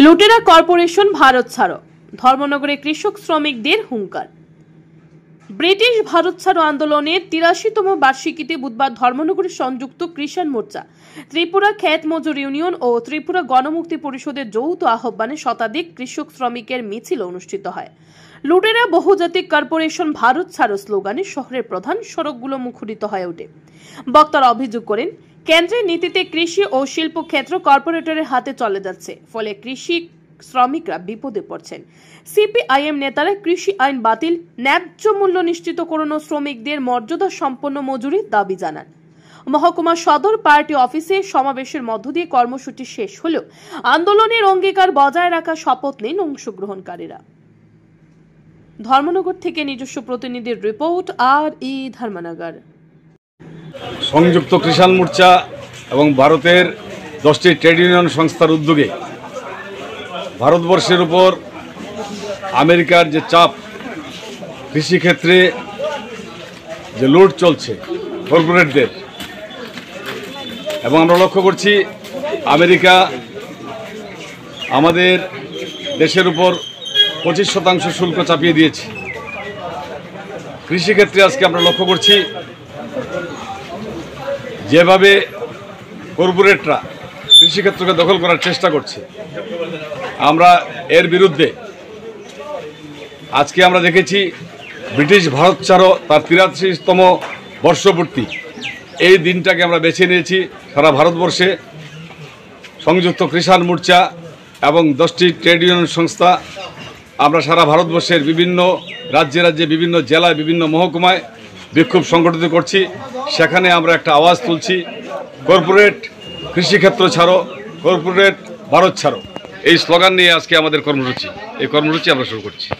লুটেরা কর্পোরেশন ভারত ছাড়ো, ধর্মনগরে কৃষক শ্রমিকদের হুঙ্কার। ব্রিটিশ ভারত ছাড়ো আন্দোলনের ৮৩তম বার্ষিকীতে বুধবার ধর্মনগরে সংযুক্ত কিষাণ মোর্চা, ত্রিপুরা ক্ষেত মজুর ইউনিয়ন ও ত্রিপুরা গণমুক্তি পরিষদের যৌথ আহ্বানে শতাধিক কৃষক শ্রমিকের মিছিল অনুষ্ঠিত হয়। লুটেরা বহুজাতিক কর্পোরেশন ভারত ছাড়ো স্লোগানে শহরের প্রধান সড়কগুলো মুখরিত হয়ে ওঠে। বক্তারা অভিযোগ করেন, কেন্দ্রের নীতিতে কৃষি ও শিল্প ক্ষেত্র কর্পোরেটরের হাতে চলে যাচ্ছে, ফলে কৃষি শ্রমিকরা বিপদে পড়ছেন। সিপিআইএম নেতারা কৃষি আইন বাতিল, ন্যায্য মূল্য নিশ্চিতকরণ ও শ্রমিকদের মর্যাদা সম্পন্ন মজুরির দাবি জানান। মহকুমা সদর পার্টি অফিসে সমাবেশের মধ্য দিয়ে কর্মসূচি শেষ হলেও আন্দোলনের অঙ্গীকার বজায় রাখার শপথ নেন অংশগ্রহণকারীরা। ধর্মনগর থেকে নিজস্ব প্রতিনিধির রিপোর্ট, আর.ই. ধর্মনগর। সংযুক্ত কিষাণ মোর্চা এবং ভারতের 10টি ট্রেড ইউনিয়ন সংস্থার উদ্যোগে ভারতবর্ষের উপর আমেরিকার যে চাপ, কৃষিক্ষেত্রে যে লুট চলছে কর্পোরেটদের, এবং আমরা লক্ষ্য করছি আমেরিকা আমাদের দেশের উপর 25% শুল্ক চাপিয়ে দিয়েছে। কৃষিক্ষেত্রে আজকে আমরা লক্ষ্য করছি যেভাবে কর্পোরেটরা কৃষিক্ষেত্রকে দখল করার চেষ্টা করছে, আমরা এর বিরুদ্ধে আজকে আমরা দেখেছি ব্রিটিশ ভারত ছাড়ো তার ৮৩তম বর্ষপূর্তি, এই দিনটাকে আমরা বেছে নিয়েছি। সারা ভারতবর্ষে সংযুক্ত কিষাণ মোর্চা এবং 10টি ট্রেড ইউনিয়ন সংস্থা আমরা সারা ভারতবর্ষের বিভিন্ন রাজ্যে রাজ্যে, বিভিন্ন জেলায়, বিভিন্ন মহকুমায় বিক্ষোভ সংগঠিত করছি। সেখানে আমরা একটা আওয়াজ তুলছি, কর্পোরেট কৃষিক্ষেত্র ছাড়ো, কর্পোরেট ভারত ছাড়ো, এই স্লোগান নিয়ে আজকে আমাদের কর্মসূচি আমরা শুরু করছি।